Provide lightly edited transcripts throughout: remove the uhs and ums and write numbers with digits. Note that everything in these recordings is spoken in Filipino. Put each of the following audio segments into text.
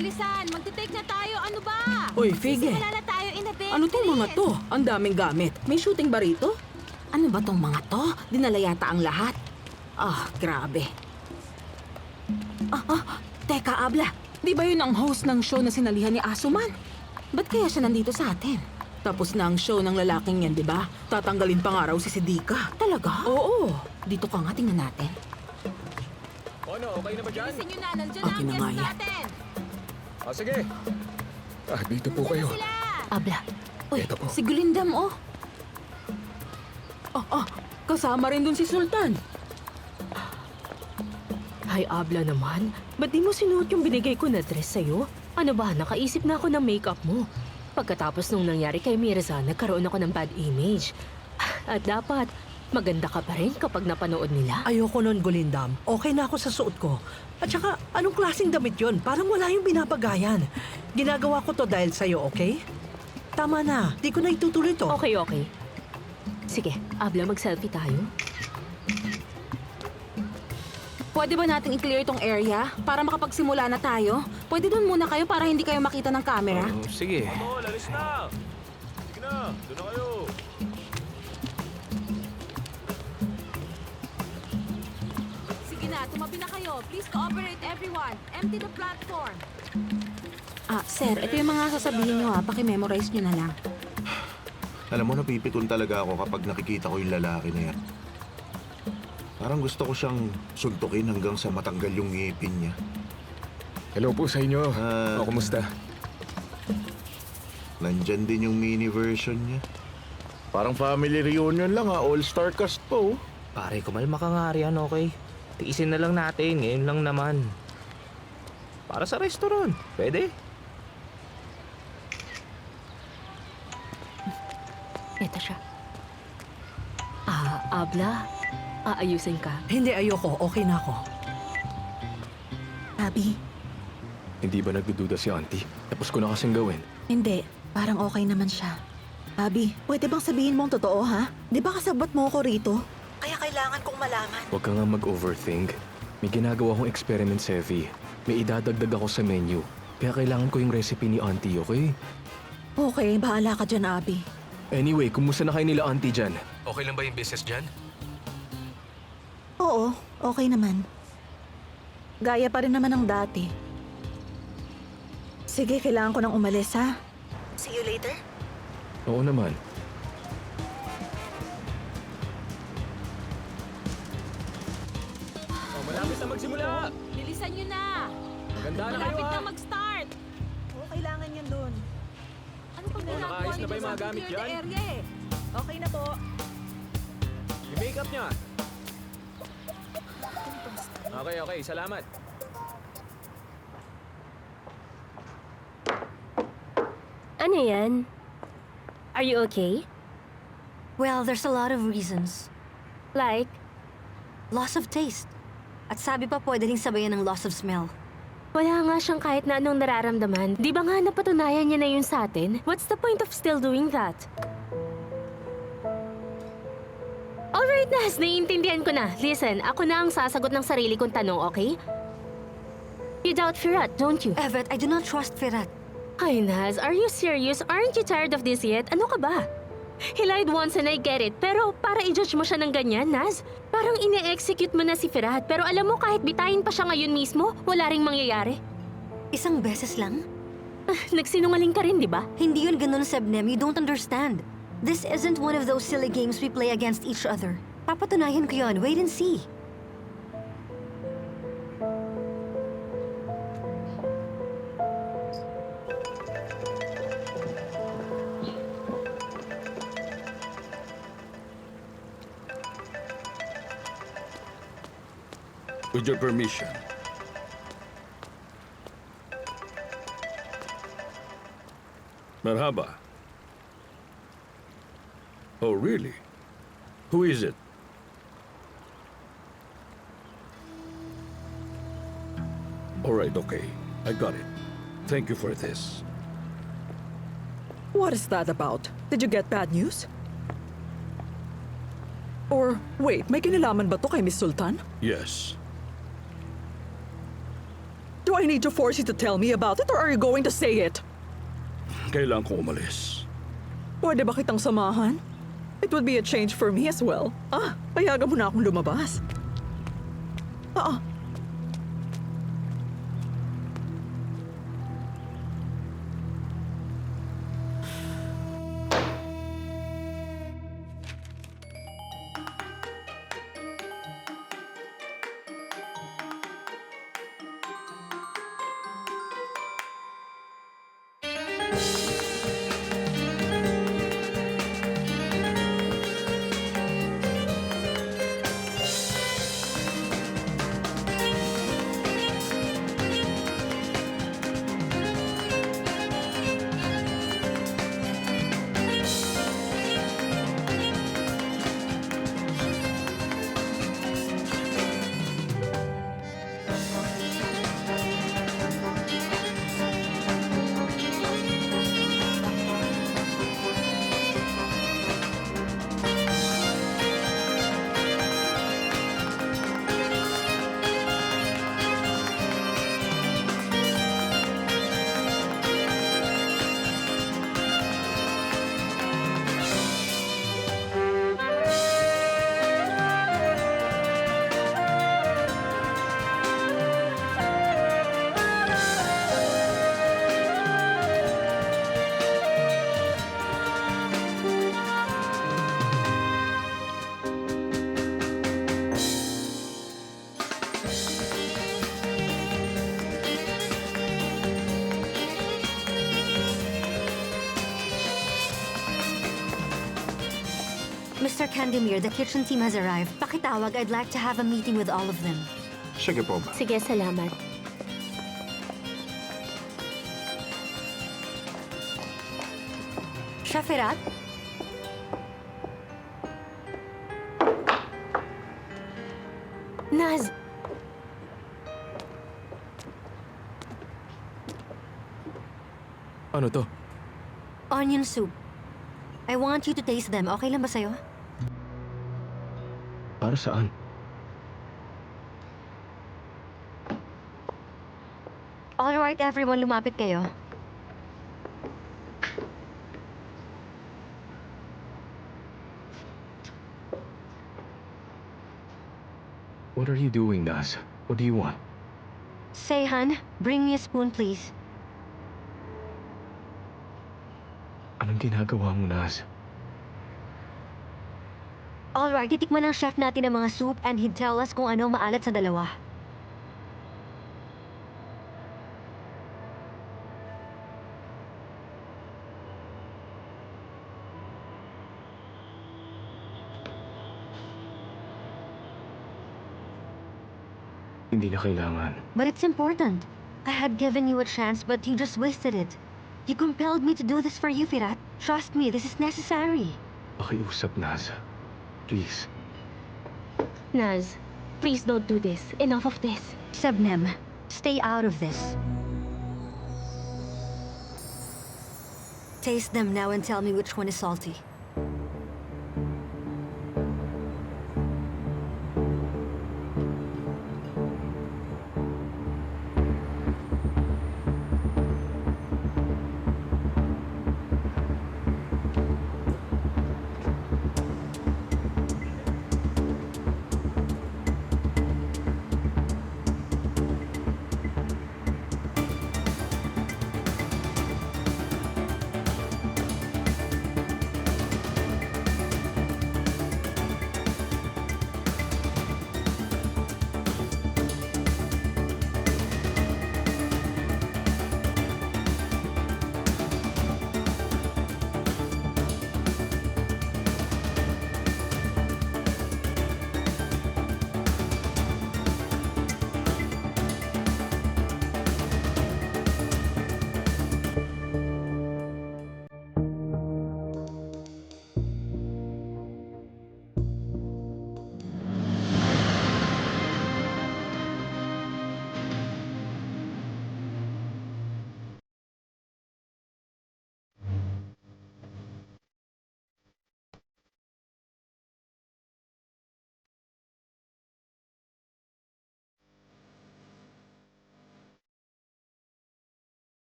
bilisan! Magte-take na tayo! Ano ba? Uy, Fige. Simula na tayo in a bit! Ano tong mga Bilis! to? Ang daming gamit. May shooting ba rito? Ano ba tong mga to? Dinala yata ang lahat. Grabe. Teka, Abla. Di ba yun ang host ng show na sinalihan ni Asuman? Ba't kaya siya nandito sa atin? Tapos na ang show ng lalaking yan, di ba? Tatanggalin pa nga raw si Sidika. Talaga? Oo. Dito ka nga, tingnan natin. Ano, okay na ba dyan? Bilisan nyo na! Nandiyan Okay na na ang nga guest yan. natin! Sige. Dito po kayo. Sila! Abla. Uy, Eto po. si Gulindam, oh. Kasama rin dun si Sultan. Hay, Abla naman. Ba't di mo sinuot yung binigay ko na dress sa'yo? Ano ba, nakaisip na ako ng makeup mo. Pagkatapos nung nangyari kay Mirza, nagkaroon ako ng bad image. At dapat, maganda ka pa rin kapag napanood nila. Ayoko nun, Gulindam. Okay na ako sa suot ko. At saka, anong klaseng damit yon? Parang wala yung binabagayan. Ginagawa ko to dahil sa'yo, okay? Tama na. Di ko na itutuloy to. Okay, okay. Sige, Abla, mag-selfie tayo. Pwede ba nating i-clear itong area para makapagsimula na tayo? Pwede dun muna kayo para hindi kayo makita ng camera? Sige. Tol, alis na! Sige na, doon na kayo. Sige na, tumabi na kayo. Please cooperate everyone. Empty the platform. Sir, ito yung mga sasabihin nyo ha. Paki-memorize nyo na lang. Alam mo, napipikon talaga ako kapag nakikita ko yung lalaki na yan. Parang gusto ko siyang suntukin hanggang sa matanggal yung ngipin niya. Hello po sa inyo. Kumusta? Nandyan din yung mini version niya. Parang family reunion lang ha, all-star cast po. Pare, kumalma ka nga riyan, okay? Tiisin na lang natin, ngayon lang naman. Para sa restaurant, pwede? Ito siya. Abla, aayusin ka. Hindi, ayoko. Okay na ako. Abby, Hindi ba nagdududa si auntie? Tapos ko na kasing gawin. hindi. Parang okay naman siya. Abby, pwede bang sabihin mong totoo, ha? Di ba kasabot mo ako rito? Kaya kailangan kong malaman. Huwag ka nga mag-overthink. May ginagawa akong experiment, Sevi. May idadagdag ako sa menu. Kaya kailangan ko yung recipe ni auntie, okay? Okay, bahala ka dyan, Abby. Anyway, kumusta na kayo nila auntie dyan? Okay lang ba yung business dyan? Oo, okay naman. Gaya pa rin naman ng dati. Sige, kailangan ko nang umalis, ha? See you later. Oo naman. Malapit na magsimula! Bilisan nyo na! Maganda na kayo Malapit ha! na mag-start! Oo, kailangan yan dun. Ano pag ginagawa nakaayos na nyo ba yung dyan? mga gamit Clear the dyan? area eh! Okay na po. Yung makeup niya! Okay, salamat. Ano yan? Are you okay? Well, there's a lot of reasons. Like, Loss of taste. At sabi pa pwede rin sabayan ng loss of smell. wala nga siyang kahit na anong nararamdaman. Di ba nga napatunayan niya na yun sa atin? What's the point of still doing that? Alright, Naz, naiintindihan ko na. Listen, ako na ang sasagot ng sarili kong tanong, okay? You doubt Firat, don't you? Evet, I do not trust Firat. Ay, Naz, are you serious? Aren't you tired of this yet? Ano ka ba? He lied once and I get it, pero para i-judge mo siya ng ganyan, Naz? Parang ine-execute mo na si Firat, pero alam mo kahit bitayin pa siya ngayon mismo, wala ring mangyayari. Isang beses lang? Nagsinungaling ka rin, di ba? Hindi yun ganun, Sebnem. You don't understand. This isn't one of those silly games we play against each other. Papatunayan ko yun. Wait and see. With your permission. Merhaba. Oh, really? Who is it? All right, okay. I got it. Thank you for this. What is that about? Did you get bad news? Or, wait, may kinalaman ba to kay Miss Sultan? Yes. Do I need to force you to tell me about it or are you going to say it? Kailangan ko umalis. Pwede ba kitang samahan? It would be a change for me as well. Payagan mo na akong lumabas. Mr. Candemir, the kitchen team has arrived. Pakitawag, I'd like to have a meeting with all of them. Sige po, ma'am. Sige, salamat. Chef Firat? Naz! Ano to? Onion soup. I want you to taste them. Okay lang ba sa'yo? Para saan? Alright, everyone, lumapit kayo. What are you doing, Naz? What do you want? Seihan, bring me a spoon, please. Anong ginagawa mo, Naz? Alright, titikman ng chef natin ang mga soup and he'd tell us kung ano maalat sa dalawa. Hindi na kailangan. But it's important. I had given you a chance, but you just wasted it. You compelled me to do this for you, Firat. Trust me, this is necessary. Pakiusap, Naz. Please. Naz, please don't do this. Enough of this. Sebnem, stay out of this. Taste them now and tell me which one is salty.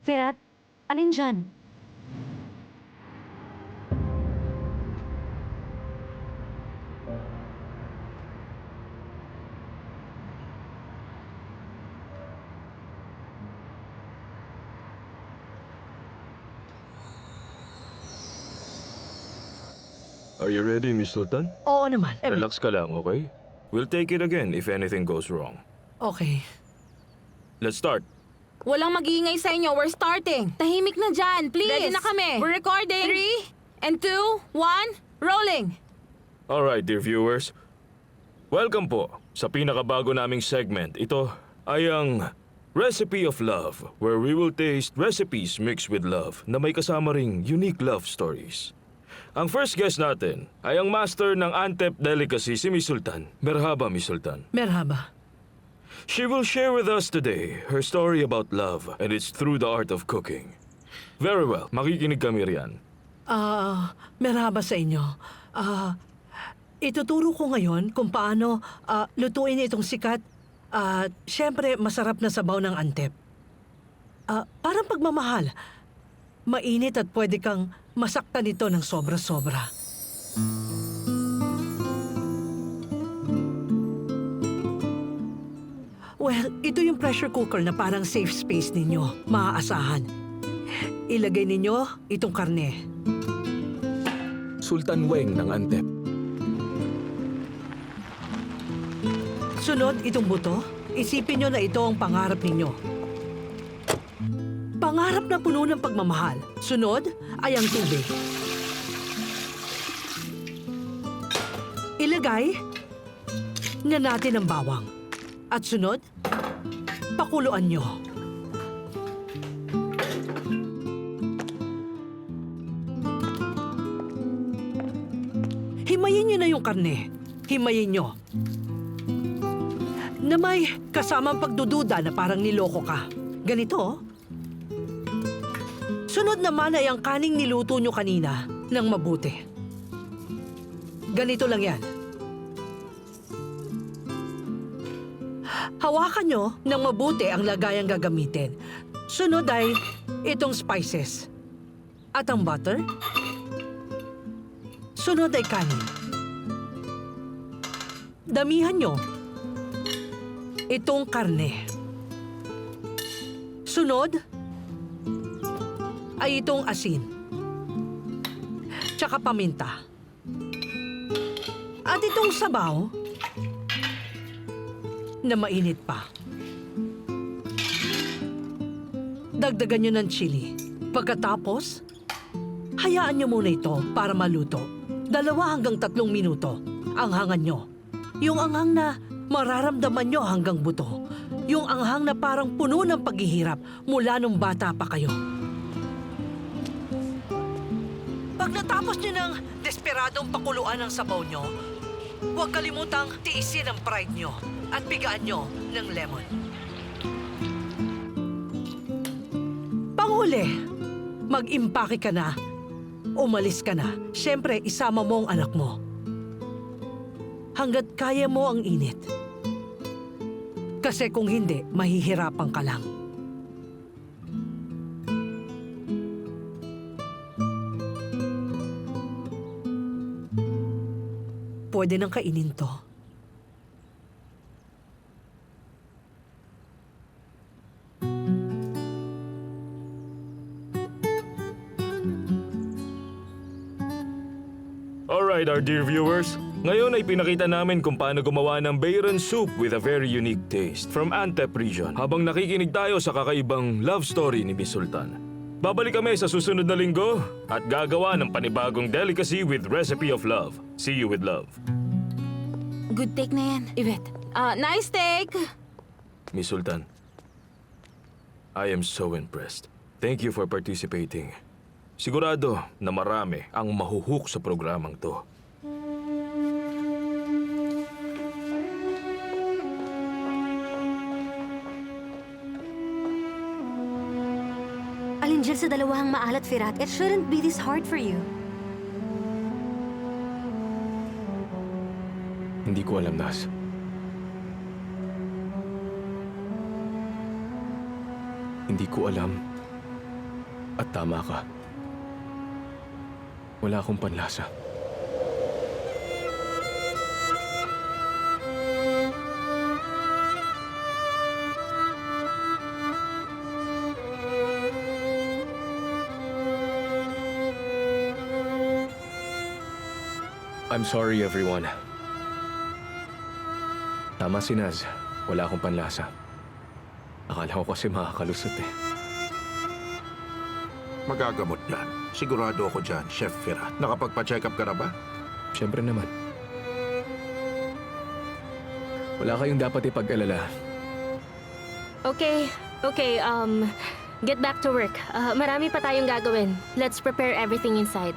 Firat, alin dyan? Are you ready, Miss Sultan? Oo naman. Relax ka lang, okay? We'll take it again if anything goes wrong. Okay. Let's start. Walang mag-iingay sa inyo. We're starting. Tahimik na dyan, please. Ready na kami. We're recording. 3 and 2, 1, rolling. Alright, dear viewers. Welcome po sa pinakabago naming segment. Ito ay ang Recipe of Love, where we will taste recipes mixed with love na may kasama ring unique love stories. Ang first guest natin ay ang master ng Antep delicacy, si Miss Sultan. Merhaba, Miss Sultan. Merhaba. She will share with us today her story about love, and it's through the art of cooking. Very well, makikinig kami riyan. Merhaba sa inyo. Ituturo ko ngayon kung paano lutuin itong sikat at syempre masarap na sabaw ng Antep. Parang pagmamahal. Mainit at pwede kang masaktan nito ng sobra-sobra. Well, ito yung pressure cooker na parang safe space ninyo. Maaasahan. Ilagay ninyo itong karne. Sultan Weng ng Antep. Sunod itong buto. Isipin nyo na ito ang pangarap ninyo. Pangarap na puno ng pagmamahal. Sunod ay ang tubig. Ilagay na natin ang bawang. At sunod, pakuluan nyo. Himayin nyo na yung karne. Himayin nyo. Na may kasamang pagdududa na parang niloko ka. Ganito, oh. Sunod naman ay ang kaning niluto nyo kanina ng mabuti. Ganito lang yan. Hawakan nyo ng mabuti ang lagayang gagamitin. Sunod ay itong spices. At ang butter. Sunod ay kanin. Damihan nyo itong karne. Sunod ay itong asin. Tsaka paminta. At itong sabaw na mainit pa. Dagdagan nyo ng chili. Pagkatapos, hayaan nyo muna ito para maluto. 2 hanggang 3 minuto. Anghangan nyo. Yung anghang na mararamdaman nyo hanggang buto. Yung anghang na parang puno ng paghihirap mula nung bata pa kayo. Pag natapos nyo ng desperadong pakuluan ng sabaw nyo, huwag kalimutang tiisin ang pride nyo at bigaan nyo ng lemon. Panghuli, mag-impake ka na, umalis ka na. Siyempre, isama mo ang anak mo. Hanggat kaya mo ang init. Kasi kung hindi, mahihirapan ka lang. Pwede nang kainin to. Alright, our dear viewers. Ngayon ay pinakita namin kung paano gumawa ng Bayran soup with a very unique taste from Antep region habang nakikinig tayo sa kakaibang love story ni Miss Sultan. Babalik kami sa susunod na linggo at gagawa ng panibagong delicacy with Recipe of Love. See you with love. Good take na yan, Yvette. Nice take! Miss Sultan, I am so impressed. Thank you for participating. Sigurado na marami ang mahuhook sa programang to. Alin dyan sa dalawang maalat, Firat? It shouldn't be this hard for you. Hindi ko alam, Nas. Hindi ko alam At tama ka. Wala akong panlasa. I'm sorry, everyone. Tama si Naz. Wala akong panlasa. Akala ko kasi makakalusot eh. Magagamot yan. Sigurado ako dyan, Chef Firat. Nakapagpa-check up ka na ba? Siyempre naman. Wala kayong dapat ipag-alala. Okay, get back to work. Marami pa tayong gagawin. Let's prepare everything inside.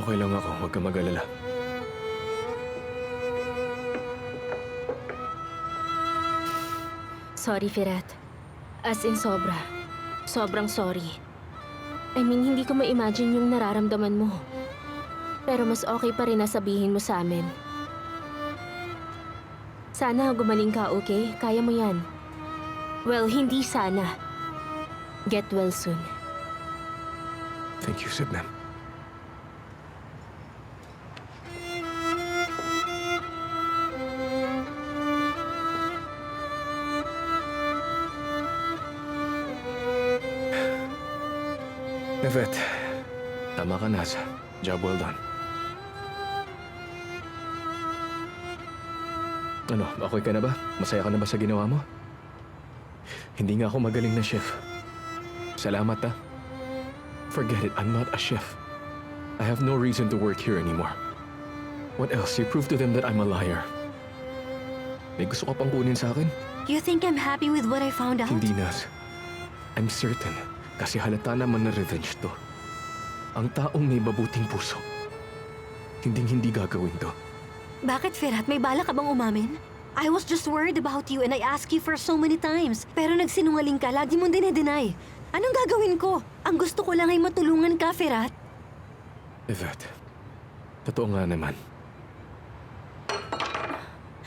Okay lang ako, huwag ka mag-alala. Sorry, Firat. As in sobra. Sobrang sorry. I mean, hindi ko ma-imagine yung nararamdaman mo. Pero mas okay pa rin na sabihin mo sa amin. Sana gumaling ka, okay? Kaya mo yan. Well, hindi sana. Get well soon. Thank you, Sidnam. Yvette, tama ka, Naz. Job well done. Ano, okay ka na ba? Masaya ka na ba sa ginawa mo? Hindi nga ako magaling na chef. Salamat, ha? Forget it, I'm not a chef. I have no reason to work here anymore. What else? You proved to them that I'm a liar. May gusto ka pang kunin sa akin? You think I'm happy with what I found out? Hindi, Naz. I'm certain. Kasi halata naman na revenge to. Ang taong may mabuting puso. Hindi gagawin to. Bakit, Firat? May bala ka bang umamin? I was just worried about you and I asked you for so many times. Pero nagsinungaling ka, lagi mong dinedeny. Anong gagawin ko? Ang gusto ko lang ay matulungan ka, Firat. Yvette, totoo nga naman.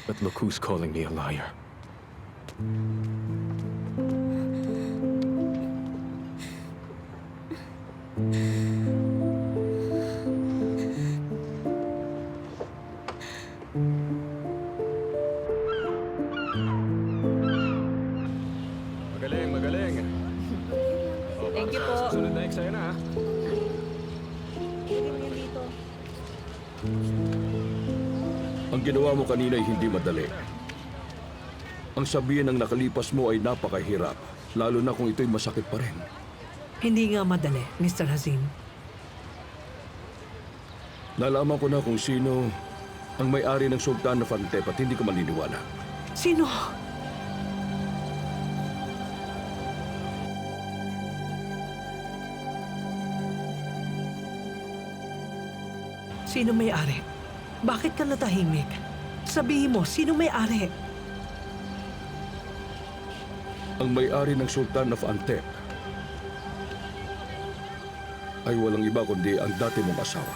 But look who's calling me a liar. Magaling. Thank you po. Susunod na eksena, ha? Ang ginawa mo kanina ay hindi madali. Ang sabihin ng nakalipas mo ay napakahirap, lalo na kung ito'y masakit pa rin. Hindi nga madali, Mr. Hazim. Nalaman ko na kung sino ang may-ari ng Sultan of Antep at hindi ko maniniwala. Sino? Sino may-ari? Bakit ka natahimik? Sabihin mo, sino may-ari? Ang may-ari ng Sultan of Antep ay walang iba kundi ang dati mong asawa.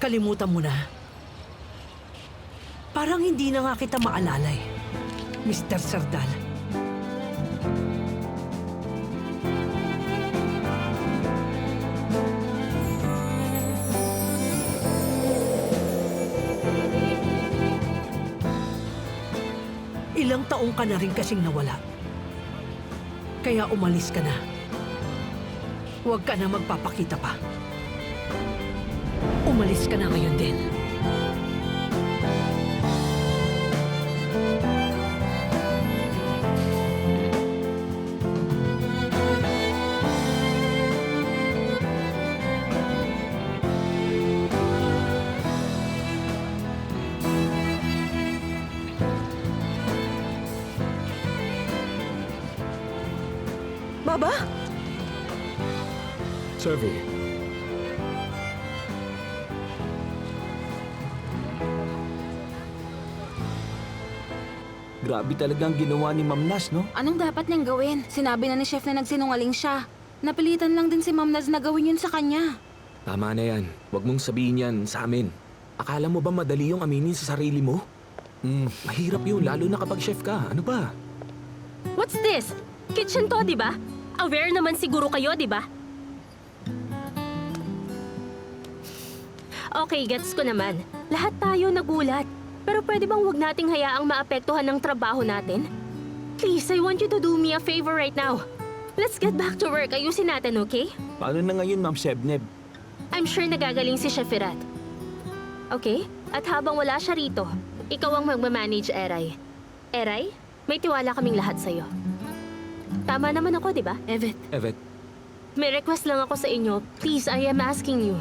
Kalimutan mo na. Parang hindi na nga kita maalalay, Mr. Sardal. Ilang taong ka na rin kasing nawala. Kaya umalis ka na. Huwag ka na magpapakita pa. Umalis ka na ngayon din. Baba? Sevi, Grabe talagang ginawa ni Ma'am Nas, no? Anong dapat niyang gawin? Sinabi na ni Chef na nagsinungaling siya. Napilitan lang din si Ma'am Naz na gawin yun sa kanya. Tama na yan. Huwag mong sabihin yan sa amin. Akala mo ba madali yung aminin sa sarili mo? Mahirap yun, lalo na kapag chef ka. Ano ba? What's this? Kitchen to, di ba? Aware naman siguro kayo, di ba? Okay, gets ko naman. Lahat tayo nagulat. Pero pwede bang huwag nating hayaang maapektuhan ng trabaho natin? Please, I want you to do me a favor right now. Let's get back to work. Ayusin natin, okay? Paano na ngayon, Ma'am Sebneb? I'm sure nagagaling si Chef Firat. Okay? At habang wala siya rito, ikaw ang magmamanage, Eray. Eray, may tiwala kaming lahat sa'yo. Tama naman ako, di ba? Evet, May request lang ako sa inyo. Please, I am asking you.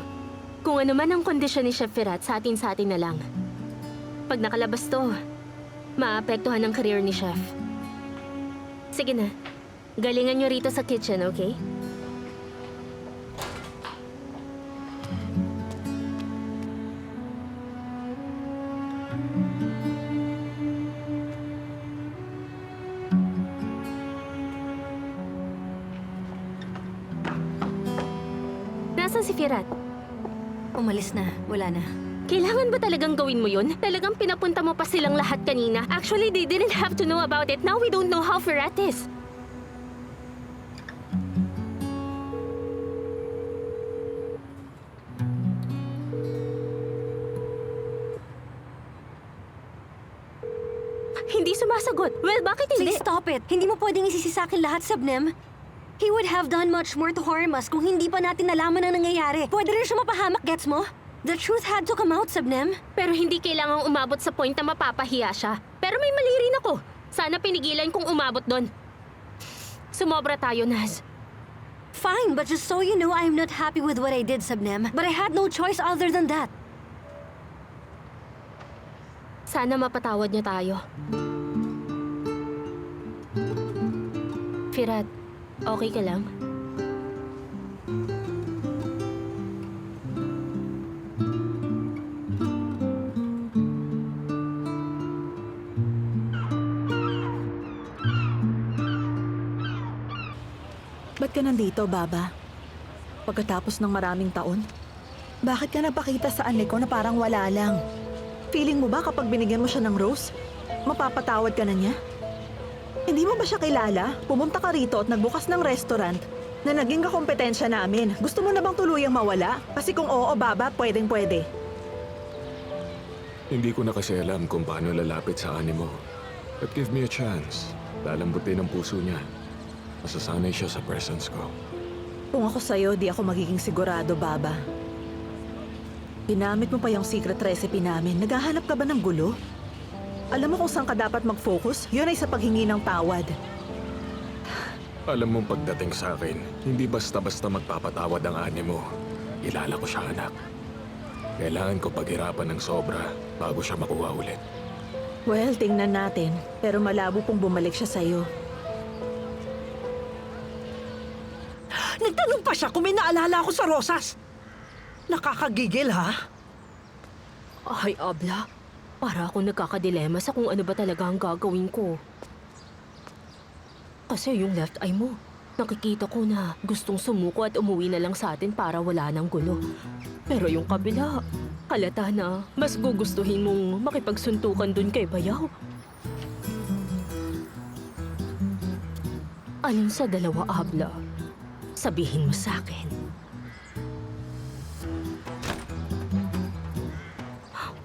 Kung ano man ang kondisyon ni Chef Firat, sa atin na lang. Pag nakalabas to, maapektuhan ang career ni Chef. Sige na. Galingan nyo rito sa kitchen, okay? Nasaan si Firat? Umalis na. Wala na. Kailangan ba talagang gawin mo yun? Talagang pinapunta mo pa silang lahat kanina. Actually, they didn't have to know about it. Now we don't know how Firat is. Hindi sumasagot. Well, bakit hindi? Please stop it. Hindi mo pwedeng isisi sa akin lahat, Sabnem. He would have done much more to harm us kung hindi pa natin nalaman ang nangyayari. Pwede rin siya mapahamak, gets mo? The truth had to come out, Sabnem. Pero hindi kailangang umabot sa point na mapapahiya siya. Pero may mali rin ako. Sana pinigilan kong umabot doon. Sumobra tayo, Naz. Fine, but just so you know, I'm not happy with what I did, Sabnem. But I had no choice other than that. Sana mapatawad niya tayo. Firat, okay ka lang? Ba't ka nandito, Baba? Pagkatapos ng maraming taon? Bakit ka napakita sa ane ko na parang wala lang? Feeling mo ba kapag binigyan mo siya ng rose, mapapatawad ka na niya? Hindi mo ba siya kilala? Pumunta ka rito at nagbukas ng restaurant na naging kakompetensya namin. Gusto mo na bang tuluyang mawala? Kasi kung oo, Baba, pwedeng-pwede. hindi ko na kasi alam kung paano lalapit sa ane mo. But give me a chance. Lalambutin ang puso niya. Masasanay siya sa presence ko. Kung ako sa'yo, di ako magiging sigurado, Baba. Ginamit mo pa yung secret recipe namin. Naghahanap ka ba ng gulo? Alam mo kung saan ka dapat mag-focus? Yun ay sa paghingi ng tawad. Alam mong pagdating sa akin, hindi basta-basta magpapatawad ang ane mo. Kilala ko siya, anak. Kailangan ko paghirapan ng sobra bago siya makuha ulit. Well, tingnan natin. Pero malabo pong bumalik siya sa'yo. Nagtanong pa siya kung may naalala ako sa rosas. Nakakagigil, ha? Ay, Abla. Para akong nagkakadilema sa kung ano ba talaga ang gagawin ko. Kasi yung left eye mo, Nakikita ko na gustong sumuko at umuwi na lang sa atin para wala ng gulo. Pero yung kabila, halata na mas gugustuhin mong makipagsuntukan dun kay Bayaw. Alin sa dalawa, Abla? Sabihin mo sa akin.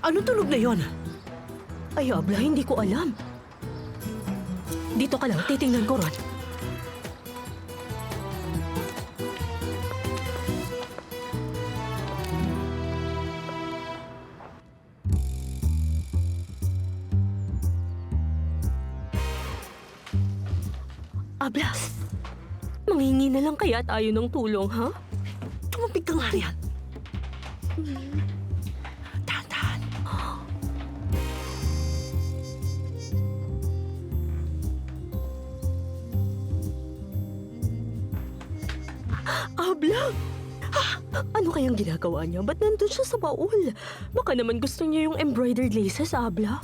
Anong tunog na yon? Ay, Abla, hindi ko alam. Dito ka lang, titingnan ko ron. Abla, manghingi na lang kaya tayo ng tulong, ha? Tumapig ka nga riyan. Dahan-dahan. Abla! Ano kayang ginagawa niya? Ba't nandun siya sa baul? Baka naman gusto niya yung embroidered laces, Abla.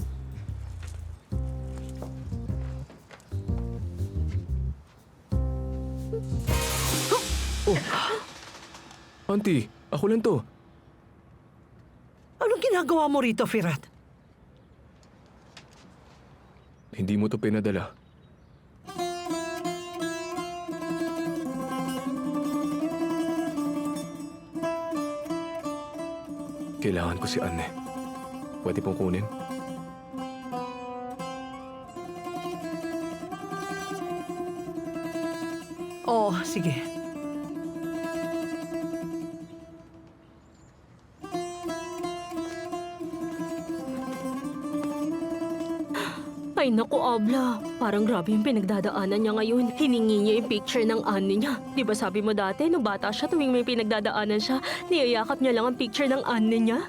Auntie, ako lang to. Anong ginagawa mo rito, Firat? Hindi mo to pinadala. Kailangan ko si Anne. Pwede pong kunin? Oo, sige. Ay naku, Abla. Parang grabe yung pinagdadaanan niya ngayon. Hiningi niya yung picture ng Anne niya. Di ba sabi mo dati, nung bata siya, tuwing may pinagdadaanan siya, niyayakap niya lang ang picture ng Anne niya?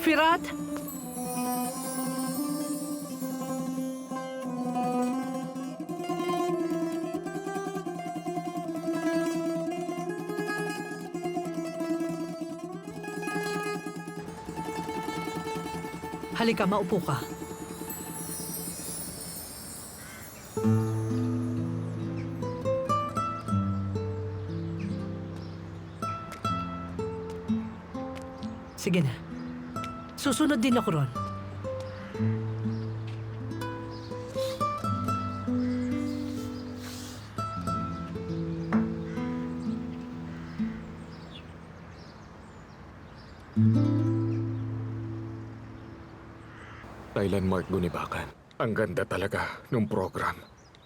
Firat? Halika, maupo ka. Sige na. Susunod din ako ron. Thailand Mark Gunibakan. Ang ganda talaga nung program.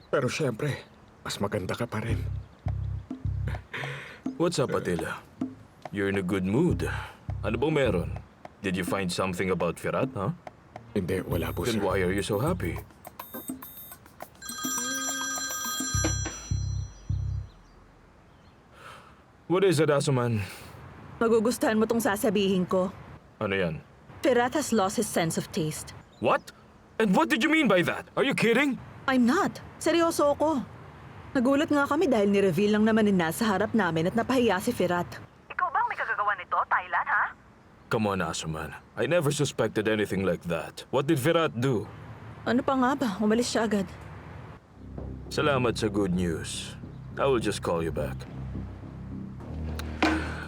Pero syempre, mas maganda ka pa rin. What's up, Attila? You're in a good mood. Ano bang meron? Did you find something about Firat, huh? Hindi, wala po, Then sir. why are you so happy? What is it, Asuman? Magugustuhan mo tong sasabihin ko. Ano yan? Firat has lost his sense of taste. What? And what did you mean by that? Are you kidding? I'm not. Seryoso ako. Nagulat nga kami dahil ni-reveal lang naman nasa harap namin at napahiya si Firat. Ikaw ba ang may kagagawa nito, Thailand, ha? Come on, Asuman. I never suspected anything like that. What did Firat do? Ano pa nga ba? Umalis siya agad. Salamat sa good news. I will just call you back.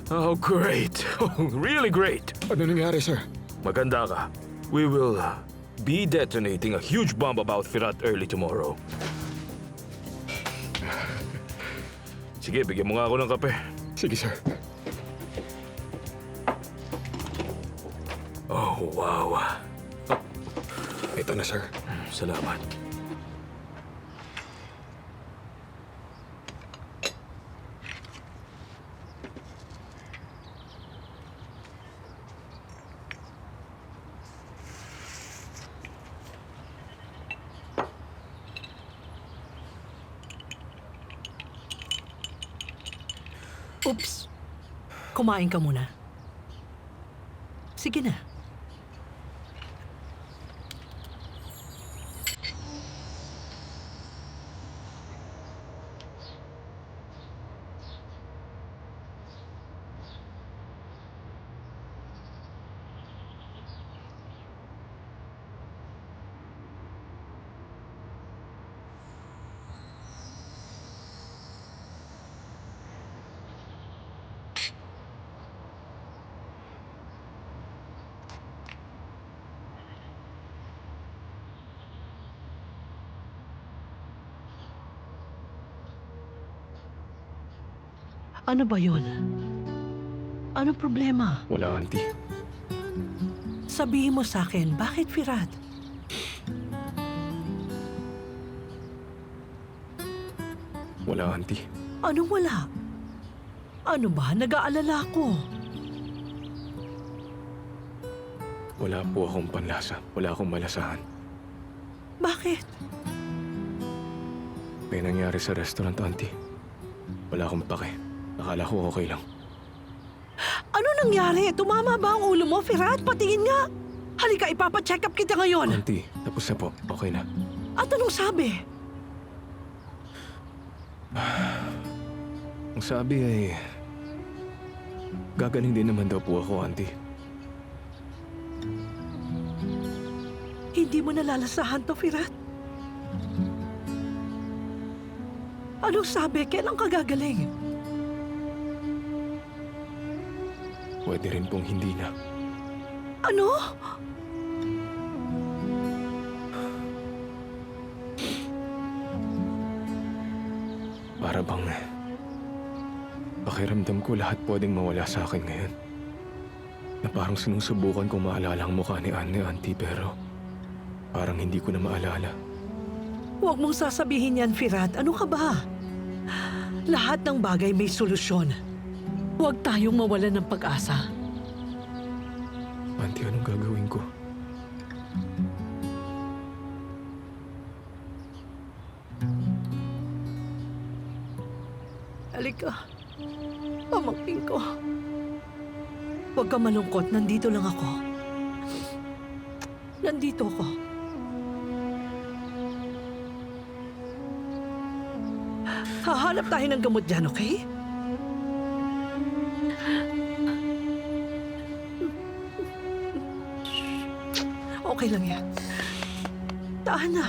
Oh, great. Oh, really great. Ano nangyari, sir? Maganda ka. We will be detonating a huge bomb about Firat early tomorrow. Sige, bigyan mo nga ako ng kape. Sige, sir. Oh, wow. Ito na, sir. Salamat. Oops. Kumain ka muna. Sige na. Ano ba yun? Anong problema? Wala, Auntie. Sabihin mo sa akin, bakit Firat? Wala, Auntie. Anong wala? Ano ba? Nag-aalala ko. Wala po akong panlasa. Wala akong malasahan. Bakit? May nangyari sa restaurant, Auntie. Wala akong pake. Akala ko okay lang. Ano nangyari? Tumama ba ang ulo mo, Firat? Patingin nga. Halika, ipapacheck up kita ngayon. Auntie, tapos na po. Okay na. At anong sabi? Ang sabi ay... Gagaling din naman daw po ako, Auntie. Hindi mo nalalasahan to, Firat. Anong sabi? Kailan ka gagaling? Pwede rin pong hindi na. Ano? Para bang... Pakiramdam ko lahat pwedeng mawala sa akin ngayon. Na parang sinusubukan kong maalala ang mukha ni Anne, Auntie, pero... Parang hindi ko na maalala. Huwag mong sasabihin yan, Firat. Ano ka ba? Lahat ng bagay may solusyon. Huwag tayong mawalan ng pag-asa. Auntie, anong gagawin ko? Halika. Pamangkin ko. Huwag ka malungkot. Nandito lang ako. Nandito ako. Hahanap tayo ng gamot dyan, okay? Okay lang yan. Tahan na.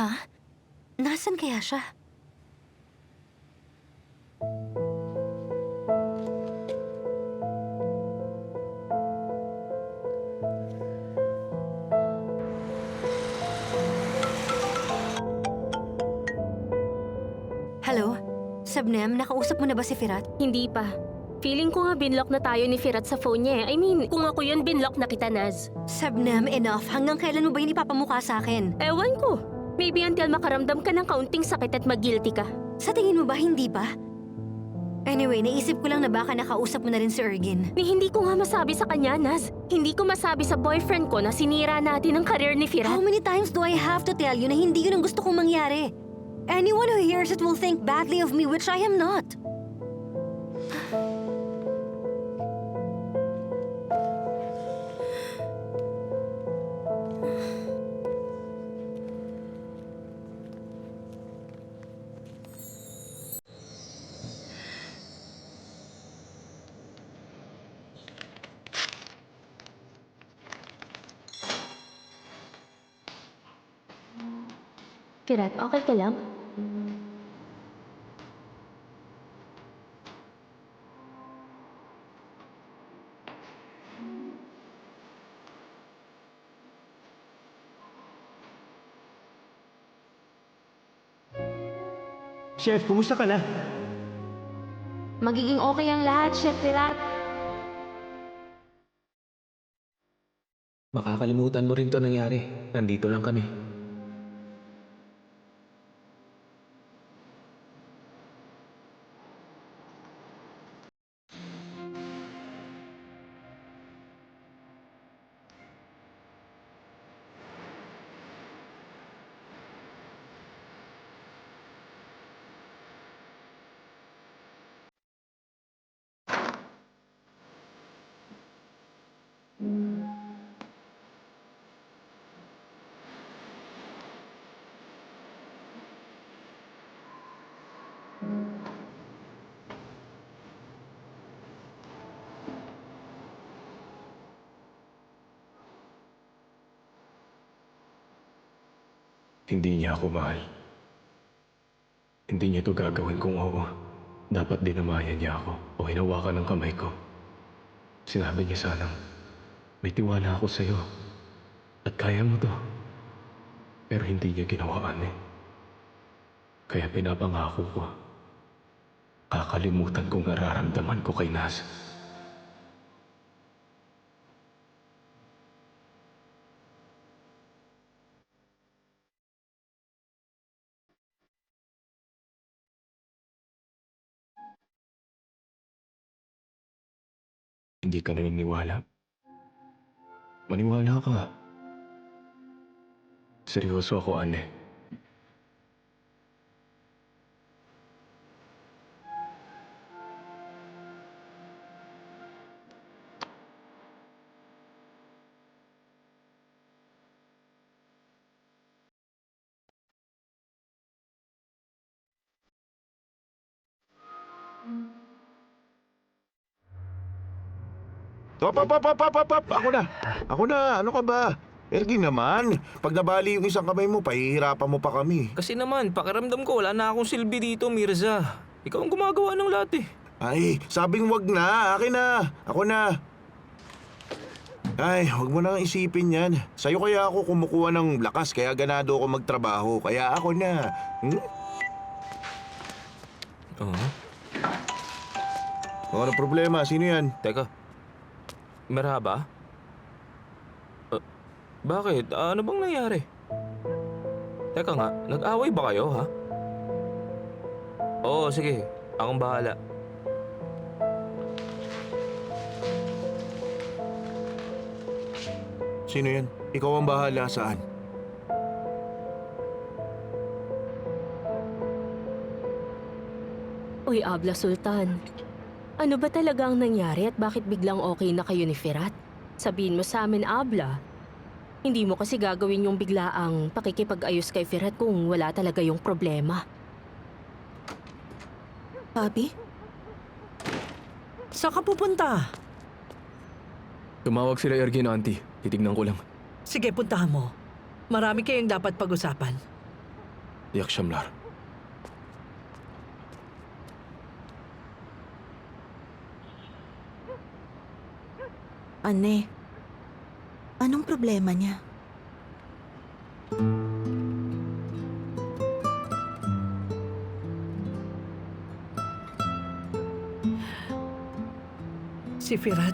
Ha? Nasaan kaya siya? Hello? Sabnem, nakausap mo na ba si Firat? Hindi pa. Feeling ko nga binlock na tayo ni Firat sa phone niya eh. I mean, kung ako yun, binlock na kita, Naz. Sabnem, enough. Hanggang kailan mo ba yun ipapamukha sa akin? Ewan ko. Maybe until makaramdam ka ng kaunting sakit at mag-guilty ka. Sa tingin mo ba hindi pa? Anyway, naisip ko lang na baka nakausap mo na rin si Ergin. Ni hindi ko nga masabi sa kanya, Naz. Hindi ko masabi sa boyfriend ko na sinira natin ang career ni Firat. How many times do I have to tell you na hindi yun ang gusto kong mangyari? Anyone who hears it will think badly of me, which I am not. Firat, okay ka lang? Chef, kumusta ka na? Magiging okay ang lahat, Chef Firat. Makakalimutan mo rin to nangyari. Nandito lang kami. Hindi niya ako mahal. Hindi niya ito gagawin kung oo. Dapat dinamayan niya ako o hinawakan ng kamay ko. Sinabi niya sanang, may tiwala ako sa'yo at kaya mo to. Pero hindi niya ginawaan eh. Kaya pinapangako ko, kakalimutan kong nararamdaman ko kay Naz. Hindi ka naniniwala? Maniwala ka. Seryoso ako, Ane. Hop! Ako na! Ako na! Ano ka ba? Erging naman, pag nabali yung isang kamay mo, pahihirapan mo pa kami. Kasi naman, pakiramdam ko wala na akong silbi dito, Mirza. Ikaw ang gumagawa ng lahat eh. Ay, sabing wag na. Akin na. Ako na. Ay, wag mo nang isipin yan. Sa'yo kaya ako kumukuha ng lakas, kaya ganado ako magtrabaho. Kaya ako na. Oo. Ano problema? Sino yan? Teka. Merhaba? Bakit? Ano bang nangyari? Teka nga, nag-away ba kayo, ha? Oo, sige. Akong bahala. Sino yan? Ikaw ang bahala saan? Uy, Abla Sultan. Ano ba talaga ang nangyari at bakit biglang okay na kayo ni Firat? Sabihin mo sa amin, Abla. Hindi mo kasi gagawin yung biglaang pakikipag-ayos kay Firat kung wala talaga yung problema. Papi? Saan ka pupunta? Tumawag sila Ergin, Auntie. Titignan ko lang. Sige, puntahan mo. Marami kayong dapat pag-usapan. Yak Shamlar. Ane, anong problema niya? Si Firat,